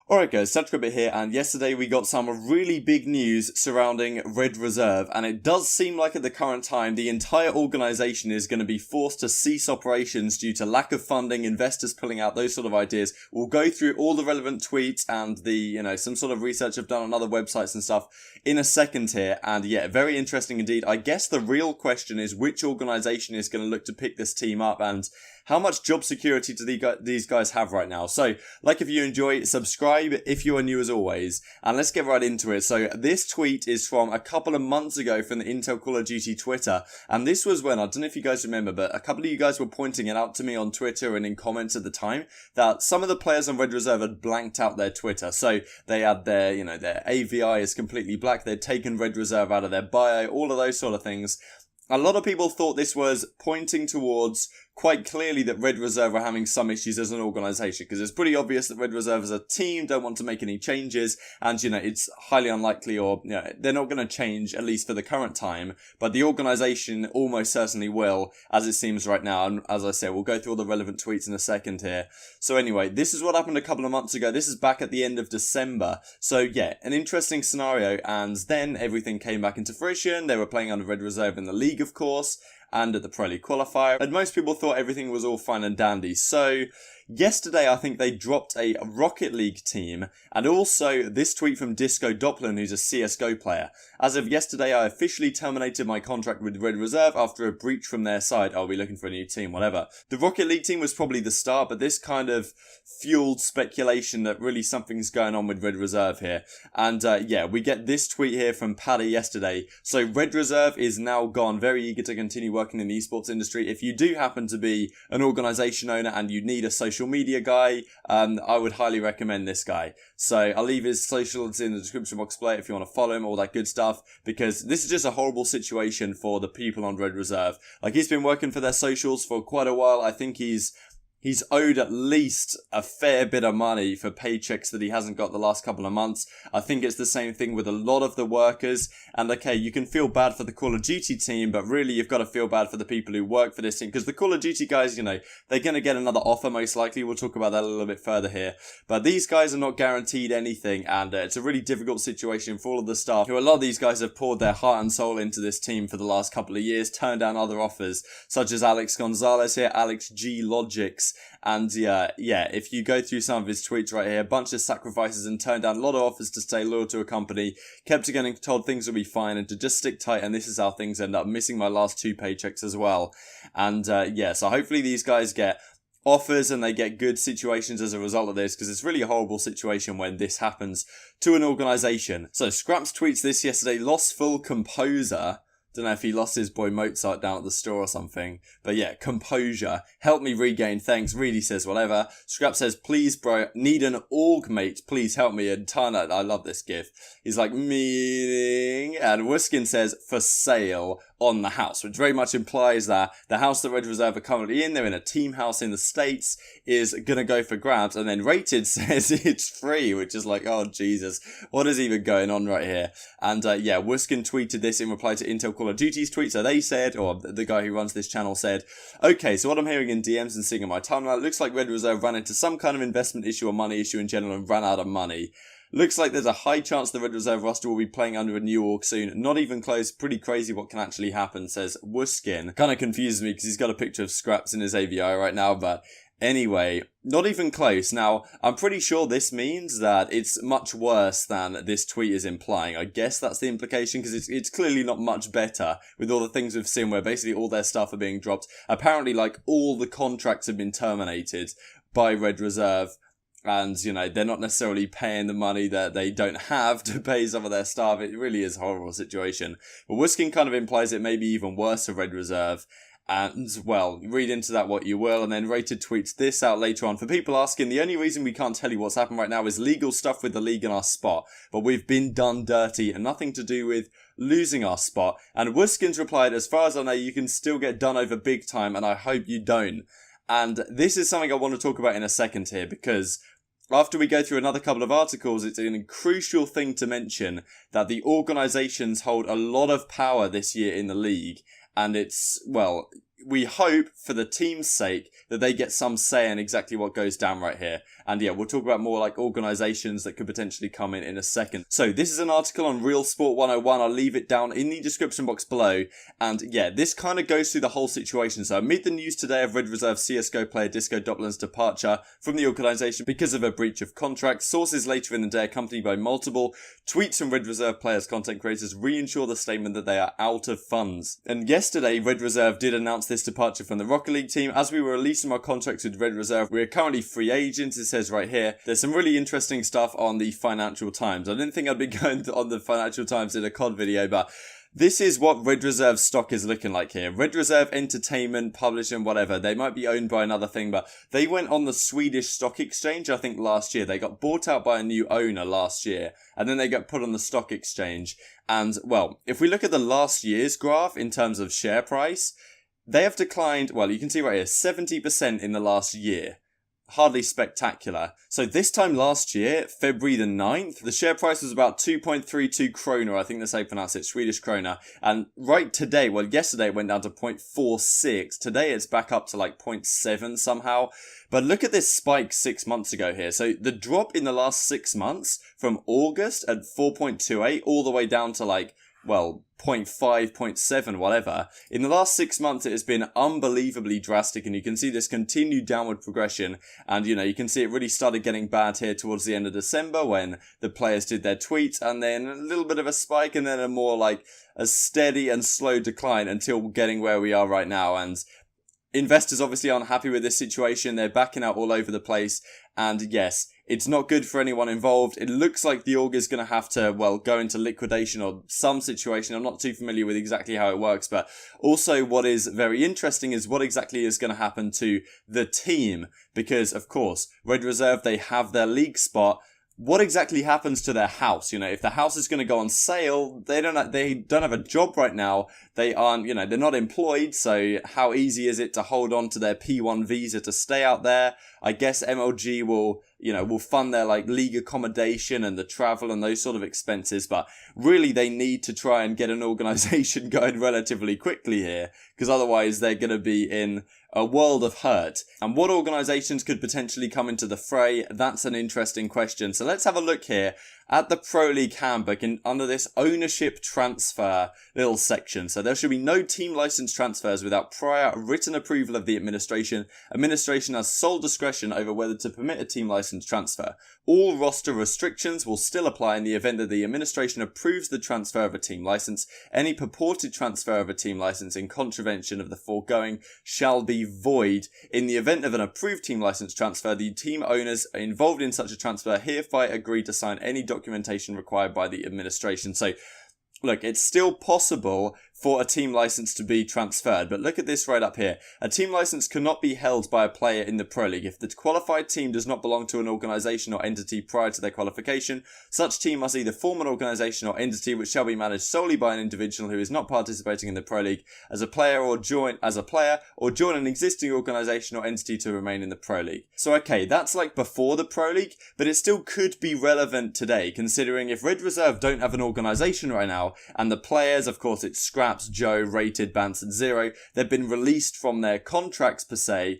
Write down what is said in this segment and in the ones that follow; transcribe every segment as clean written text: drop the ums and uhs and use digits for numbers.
Alright guys, Satrabit here, and yesterday we got some really big news surrounding Red Reserve, and it does seem like at the current time the entire organisation is going to be forced to cease operations due to lack of funding, investors pulling out, those sort of ideas. We'll go through all the relevant tweets and some sort of research I've done on other websites and stuff in a second here, and yeah, very interesting indeed. I guess the real question is which organisation is going to look to pick this team up, and how much job security do these guys have right now? So, like if you enjoy, subscribe if you are new as always. And let's get right into it. So, this tweet is from a couple of months ago from the Intel Call of Duty Twitter. And this was when, I don't know if you guys remember, but a couple of you guys were pointing it out to me on Twitter and in comments at the time, that some of the players on Red Reserve had blanked out their Twitter. So, they had their AVI is completely black. They'd taken Red Reserve out of their bio, all of those sort of things. A lot of people thought this was pointing towards quite clearly that Red Reserve are having some issues as an organisation, because it's pretty obvious that Red Reserve as a team don't want to make any changes, and it's highly unlikely, or they're not going to change, at least for the current time, but the organisation almost certainly will, as it seems right now. And as I say, we'll go through all the relevant tweets in a second here. So anyway, this is what happened a couple of months ago. This is back at the end of December. So yeah, an interesting scenario, and then everything came back into fruition. They were playing under Red Reserve in the league, of course, and at the Pro League qualifier, and most people thought everything was all fine and dandy. So yesterday, I think they dropped a Rocket League team, and also this tweet from Disco Doppelin, who's a CSGO player. As of yesterday, I officially terminated my contract with Red Reserve after a breach from their side. I'll be looking for a new team, whatever. The Rocket League team was probably the start, but this kind of fueled speculation that really something's going on with Red Reserve here. And yeah, we get this tweet here from Paddy yesterday. So Red Reserve is now gone, very eager to continue working in the esports industry. If you do happen to be an organisation owner and you need a social media guy, I would highly recommend this guy. So I'll leave his socials in the description box below if you want to follow him, all that good stuff, because this is just a horrible situation for the people on Red Reserve. Like, he's been working for their socials for quite a while. I think he's owed at least a fair bit of money for paychecks that he hasn't got the last couple of months. I think it's the same thing with a lot of the workers. And okay, you can feel bad for the Call of Duty team, but really you've got to feel bad for the people who work for this team. Because the Call of Duty guys, they're going to get another offer most likely. We'll talk about that a little bit further here. But these guys are not guaranteed anything. And it's a really difficult situation for all of the staff, who a lot of these guys have poured their heart and soul into this team for the last couple of years, turned down other offers, such as Alex Gonzalez here, Alex G Logics. And yeah, if you go through some of his tweets right here, a bunch of sacrifices and turned down a lot of offers to stay loyal to a company, kept getting told things will be fine and to just stick tight, and this is how things end up, missing my last 2 paychecks as well. And yeah, so hopefully these guys get offers and they get good situations as a result of this, because it's really a horrible situation when this happens to an organisation. So Scraps tweets this yesterday: lost full composure. Don't know if he lost his boy Mozart down at the store or something. But yeah, composure. Help me regain, thanks. Reedy says whatever. Scrap says, please bro, need an org mate. Please help me. And Tana, I love this gif. He's like, meaning. And Wuskin says, for sale on the house, which very much implies that the house that Red Reserve are currently in, they're in a team house in the States, is gonna go for grabs. And then Rated says it's free, which is like, oh Jesus, what is even going on right here? And yeah, Wuskin tweeted this in reply to Intel Call of Duty's tweet. So they said, or the guy who runs this channel said, okay, so what I'm hearing in DMs and seeing on my timeline, looks like Red Reserve ran into some kind of investment issue or money issue in general and ran out of money. Looks like there's a high chance the Red Reserve roster will be playing under a new org soon. Not even close. Pretty crazy what can actually happen, says Wuskin. Kind of confuses me because he's got a picture of Scraps in his AVI right now, but anyway, not even close. Now, I'm pretty sure this means that it's much worse than this tweet is implying. I guess that's the implication, because it's clearly not much better with all the things we've seen where basically all their stuff are being dropped. Apparently, like, all the contracts have been terminated by Red Reserve. And, they're not necessarily paying the money that they don't have to pay some of their staff. It really is a horrible situation. But Wuskin kind of implies it may be even worse for Red Reserve. And, well, read into that what you will. And then Rated tweets this out later on. For people asking, the only reason we can't tell you what's happened right now is legal stuff with the league and our spot. But we've been done dirty and nothing to do with losing our spot. And Wuskin's replied, as far as I know, you can still get done over big time, and I hope you don't. And this is something I want to talk about in a second here, because after we go through another couple of articles, it's a crucial thing to mention that the organisations hold a lot of power this year in the league. And it's, well, we hope, for the team's sake, that they get some say in exactly what goes down right here. And yeah, we'll talk about more like organisations that could potentially come in a second. So this is an article on Real Sport 101. I'll leave it down in the description box below. And yeah, this kind of goes through the whole situation. So amid the news today of Red Reserve CSGO player Disco Doplin's departure from the organisation because of a breach of contract, sources later in the day accompanied by multiple tweets from Red Reserve players' content creators reinsure the statement that they are out of funds. And yesterday, Red Reserve did announce this departure from the Rocket League team. As we were releasing our contracts with Red Reserve, we are currently free agents. It says right here. There's some really interesting stuff on the Financial Times. I didn't think I'd be going on the Financial Times in a CoD video, but this is what Red Reserve stock is looking like here. Red Reserve Entertainment, Publishing, whatever. They might be owned by another thing, but they went on the Swedish Stock Exchange, I think, last year. They got bought out by a new owner last year, and then they got put on the stock exchange. And, well, if we look at the last year's graph in terms of share price, they have declined, well, you can see right here, 70% in the last year. Hardly spectacular. So this time last year, February the 9th, the share price was about 2.32 kroner, I think that's how you pronounce it, Swedish krona. And right today, well, yesterday it went down to 0.46. Today it's back up to like 0.7 somehow. But look at this spike 6 months ago here. So the drop in the last 6 months from August at 4.28 all the way down to like, well, 0.5, 0.7, whatever. In the last 6 months, it has been unbelievably drastic, and you can see this continued downward progression. And, you know, you can see it really started getting bad here towards the end of December when the players did their tweets, and then a little bit of a spike, and then a more like a steady and slow decline until getting where we are right now. And investors obviously aren't happy with this situation. They're backing out all over the place. And yes, it's not good for anyone involved. It looks like the org is going to have to, well, go into liquidation or some situation. I'm not too familiar with exactly how it works, but also what is very interesting is what exactly is going to happen to the team. Because, of course, Red Reserve, they have their league spot. What exactly happens to their house? You know, if the house is going to go on sale, they don't have a job right now. They aren't, you know, they're not employed. So how easy is it to hold on to their P1 visa to stay out there? I guess MLG will fund their like league accommodation and the travel and those sort of expenses. But really they need to try and get an organization going relatively quickly here, because otherwise they're going to be in a world of hurt. And what organizations could potentially come into the fray? That's an interesting question. So let's have a look here at the Pro League handbook under this ownership transfer little section. So there should be no team license transfers without prior written approval of the administration. Administration has sole discretion over whether to permit a team license transfer. All roster restrictions will still apply in the event that the administration approves the transfer of a team license. Any purported transfer of a team license in contravention of the foregoing shall be void. In the event of an approved team license transfer, the team owners involved in such a transfer hereby agree to sign any documentation required by the administration. So, look, it's still possible for a team license to be transferred, but look at this right up here. A team license cannot be held by a player in the Pro League. If the qualified team does not belong to an organisation or entity prior to their qualification, such team must either form an organisation or entity which shall be managed solely by an individual who is not participating in the Pro League as a player or join an existing organisation or entity to remain in the Pro League. So okay, that's like before the Pro League, but it still could be relevant today, considering if Red Reserve don't have an organisation right now, and the players, of course it's Scraps, Joe, Rated, Banson, Zero, they've been released from their contracts per se,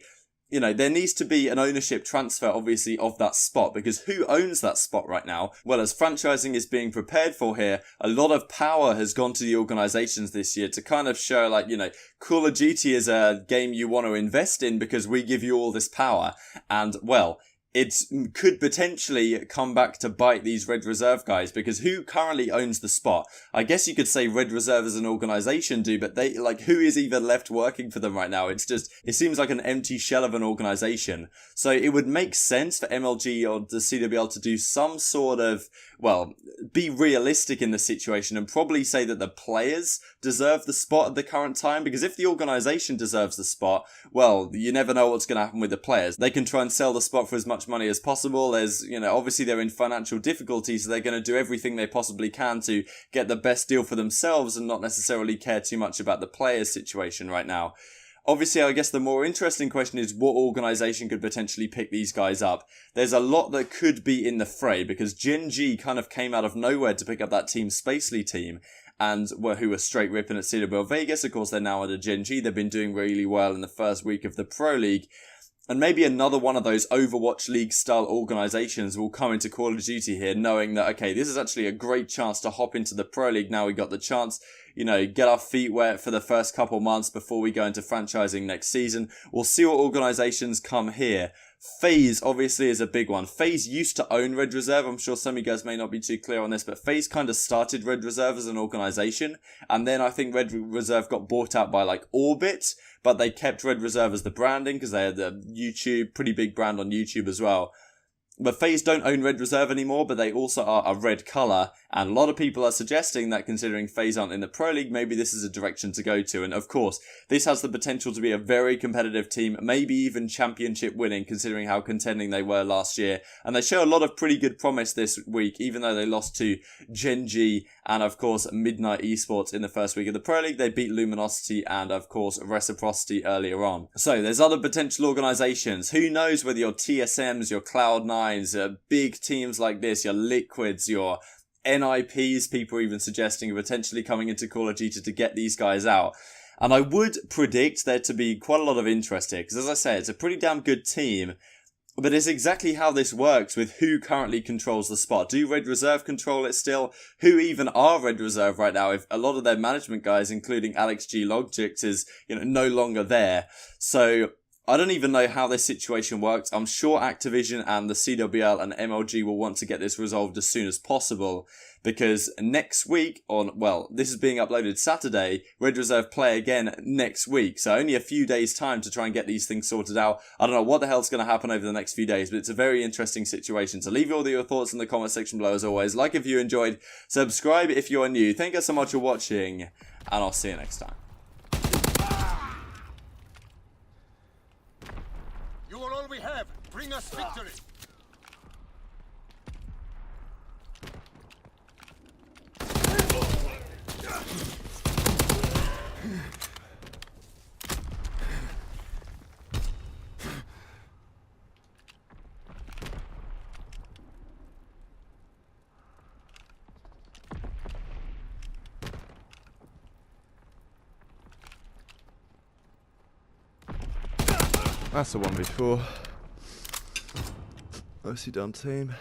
you know, there needs to be an ownership transfer, obviously, of that spot, because who owns that spot right now? Well, as franchising is being prepared for here, a lot of power has gone to the organizations this year to kind of show, like, you know, Call of Duty is a game you want to invest in because we give you all this power. And, well, it could potentially come back to bite these Red Reserve guys, because who currently owns the spot? I guess you could say Red Reserve as an organization do, but they, like, who is even left working for them right now? It seems like an empty shell of an organization. So it would make sense for MLG or the CWL to do some sort of, well, be realistic in the situation and probably say that the players deserve the spot at the current time, because if the organization deserves the spot, well, you never know what's going to happen with the players. They can try and sell the spot for as much money as possible. There's, you know, obviously they're in financial difficulties, so they're going to do everything they possibly can to get the best deal for themselves and not necessarily care too much about the players' situation right now. Obviously, I guess the more interesting question is what organisation could potentially pick these guys up. There's a lot that could be in the fray, because Gen G kind of came out of nowhere to pick up that Team Spacely team, and who were straight ripping at CWL Vegas. Of course, they're now under Gen G. They've been doing really well in the first week of the Pro League. And maybe another one of those Overwatch League style organisations will come into Call of Duty here, knowing that, okay, this is actually a great chance to hop into the Pro League. Now we got the chance, you know, get our feet wet for the first couple months before we go into franchising next season. We'll see what organisations come here. FaZe obviously is a big one. FaZe used to own Red Reserve. I'm sure some of you guys may not be too clear on this, but FaZe kind of started Red Reserve as an organisation, and then I think Red Reserve got bought out by like Orbit, but they kept Red Reserve as the branding because they had the YouTube, pretty big brand on YouTube as well. But FaZe don't own Red Reserve anymore, but they also are a red colour, and a lot of people are suggesting that considering FaZe aren't in the Pro League, maybe this is a direction to go to. And of course, this has the potential to be a very competitive team, maybe even championship winning, considering how contending they were last year. And they show a lot of pretty good promise this week, even though they lost to Gen G and of course Midnight Esports in the first week of the Pro League. They beat Luminosity and of course Reciprocity earlier on. So there's other potential organisations. Who knows whether your TSMs, your Cloud9s, big teams like this, your Liquids, your NIPs, people are even suggesting potentially coming into Call of Duty to get these guys out. And I would predict there to be quite a lot of interest here, because as I say, it's a pretty damn good team. But it's exactly how this works with who currently controls the spot. Do Red Reserve control it still? Who even are Red Reserve right now? If a lot of their management guys, including Alex G. Logics, is no longer there. So I don't even know how this situation works. I'm sure Activision and the CWL and MLG will want to get this resolved as soon as possible, because next week this is being uploaded Saturday, Red Reserve play again next week. So only a few days time to try and get these things sorted out. I don't know what the hell's going to happen over the next few days, but it's a very interesting situation. So leave all your thoughts in the comment section below as always. Like if you enjoyed, subscribe if you are new. Thank you so much for watching, and I'll see you next time. You are all we have. Bring us victory. That's the one before. Nicely done, team.